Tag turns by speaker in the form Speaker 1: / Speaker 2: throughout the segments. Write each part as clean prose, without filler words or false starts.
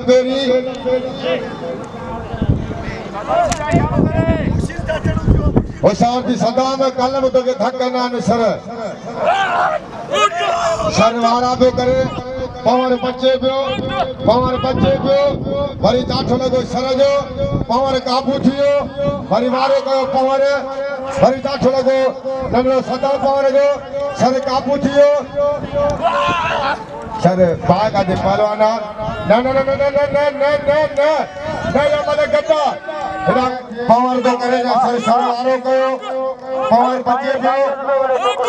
Speaker 1: berry होशियार की सदा में कलम तो के धक्का सर शर्मारा पियो करे पवर बचे पियो वरी चाठो लगो सर जो पवर काबू थियो वरी वारो कयो पवर वरी चाठो लगो नंढो सदा पवर जो सर काबू थियो सर बाग आदि पहलवाना न न न न न न न न न न या मत गड्ढा हेडा पवर तो करे ना सर शर्मारो कयो पवर बचे पियो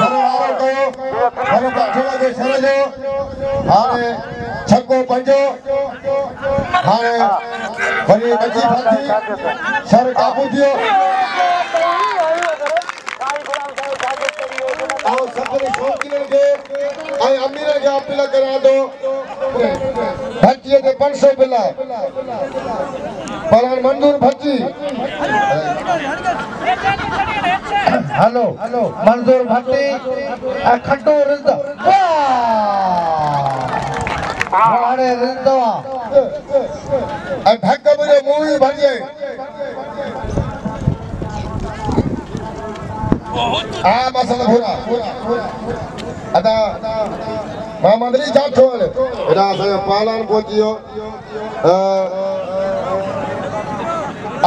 Speaker 1: शर्मारो कयो वरी चाठो लगो सर जो हाणे छक्को पंजो हाणे वरी बची फंसी सर काबू थियो आओ सभनी शौकीन के आई अमीर के अपील करा दो भट्टी के 500 बिला पलान मंजूर भट्टी हेलो मंजूर भट्टी खट्टो रिंद हाणे रिंदवा आई भक्क मुझे मूवी भरिए मसला पूरा अदा मामदरी जाठो एडा से पालन पहुंचियो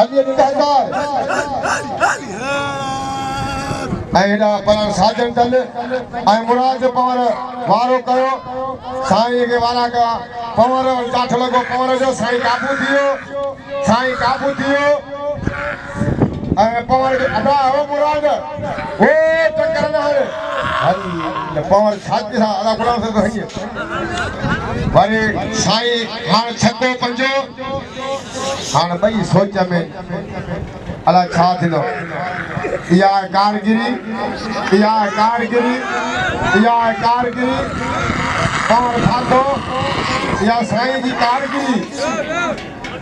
Speaker 1: अली निकायदार एडा पालन साजन दल आई मुराद पवर वारो कयो साईं के वाला का पवर जाठो लगो पवर जो साईं काबू थियो पवर अदा हो मुराद ओ टक्कर ना है हल पवर छाती सा अदा गुलाम से तो है वरी साई हां छको पंजो हां भाई सोच में अला छा थिनो या कारगिरी पवर खातो या साई की कारगिरी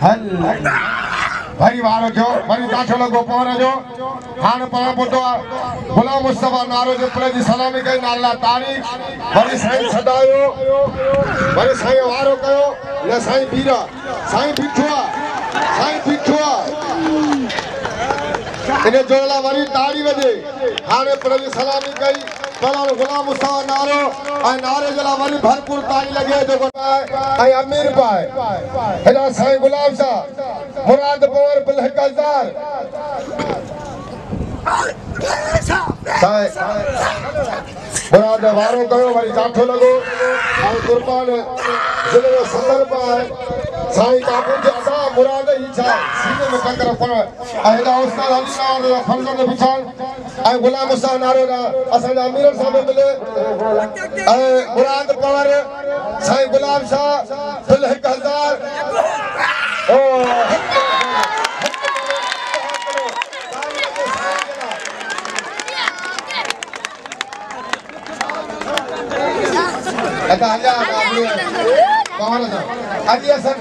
Speaker 1: हल भरी वारो जो भरी चाठो लगो पवर जो हान पर पोतो गुलाम मुस्तफा नारो जो पुले जी सलामी कई नाला तारी भरी साईं सदायो भरी साईं वारो कयो न साईं पीरा साईं पिठुआ इने जोला वरी तारी वजे हाने पुले जी सलामी कई पलान गुलाम मुस्तफा नारो आ नारे जला वरी भरपूर ताली लगे जो आई अमीर पाए हेदा साईं गुलाम सा मुराद पवर बिल 1000 मुराद वारो कयो वरी चाठो लगो आई कुर्बान जिले में सदर पाए साईं काबू के अदा मुराद इच्छा सीने में टक्कर पर अहदा उस्ताद अली नाम फरजंद बिछान आई गुलाम मुस्तफा नारो ना असन अमीर साहब मिले आई मुराद पवर साईं गुलाम शाह बिल 1000 ओ अदा आजा कौन था आजी असन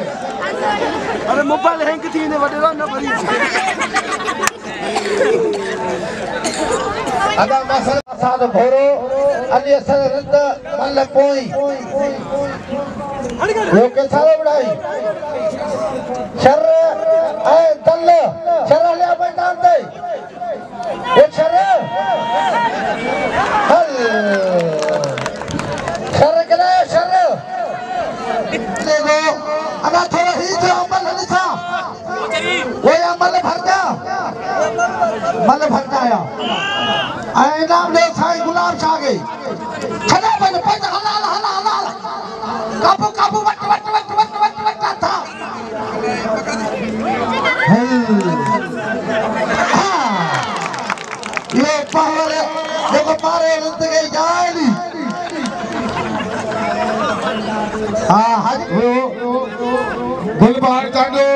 Speaker 2: अरे मोबाइल हैंग थी ने वडेरा न भरी
Speaker 1: अदा मसला साद भोरो अली असन रद मल पोई लोग के सारे बढ़ाई शर ए दल शर ले बैठान दे ए शर हल शर करे शर देखो अगर थोड़ा ही जो अमल नहीं था वो अमल भरता आया आए नाम ले साईं गुलाम शाह गई खड़ा बन पैसा हलाल काबू वट था ये पावर देखो पारे रंत गई जाली गुलबार चांडो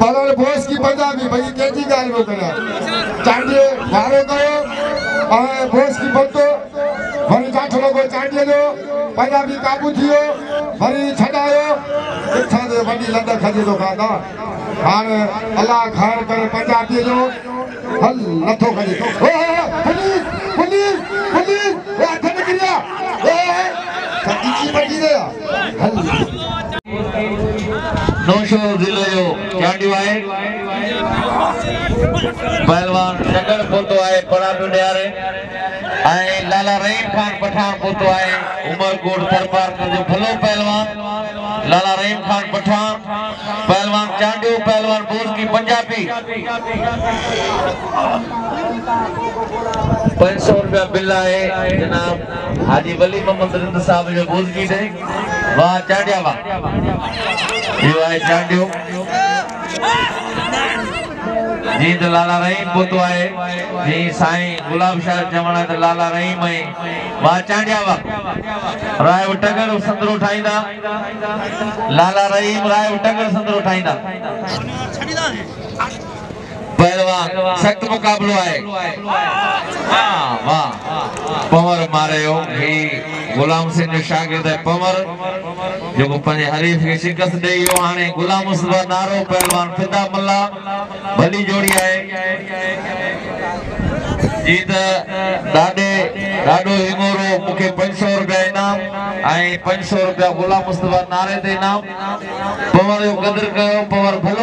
Speaker 1: पलर बोस की पंजाबी भाई केजी गाल में करा चांडे वारो कयो और बोस की बतो भरी चाठो लगो चांडे जो पंजाबी काबू थियो भरी छडायो इच्छा दे वडी लंड खजे तो खादा हां अल्लाह खैर करे पंजाबी जो हल नथो खजे तो पुलिस ए अठन गिरिया ए सच्ची बची दे हल
Speaker 3: नौशहर ज़िले जो चांडियो आहे पहलवान टकर पोतो आहे पड़ाबो ॾियारे ऐं लाला रहीम खान पठान पोतो आहे उमरकोट दरबार जो भलो पहलवान लाला रहीम खान पठान पहलवान चांडियो पहलवान बोस की पंजाबी 500 रुपया बिल है जनाब हाजी वली मोहम्मद रिंद साहब जो बोस की दे वाह चांडिया वाह ये है चांडियो जी तो लाला रहीम पोतो है जी साईं गुलाब शाह जमाना तो लाला रहीम है वाह चांडिया वाह राय टगर संदरो ठाईंदा लाला रहीम राय टगर संदरो ठाईंदा पहलवान सख्त मुकाबलो है हां वाह पवर मारे हो ही गुलाम सिंह जो शागिर्द है पवर जो पंजे हरीफ के शिकस्त दे यो हाने गुलाम मुस्तफा नारो पहलवान फिदा मल्ला भली जोड़ी है जीत डाडो हिंगोरो मुके 500 रुपया इनाम आई 500 रुपया गुलाम मुस्तफा नारे दे इनाम पवर जो कदर कयो पवर भलो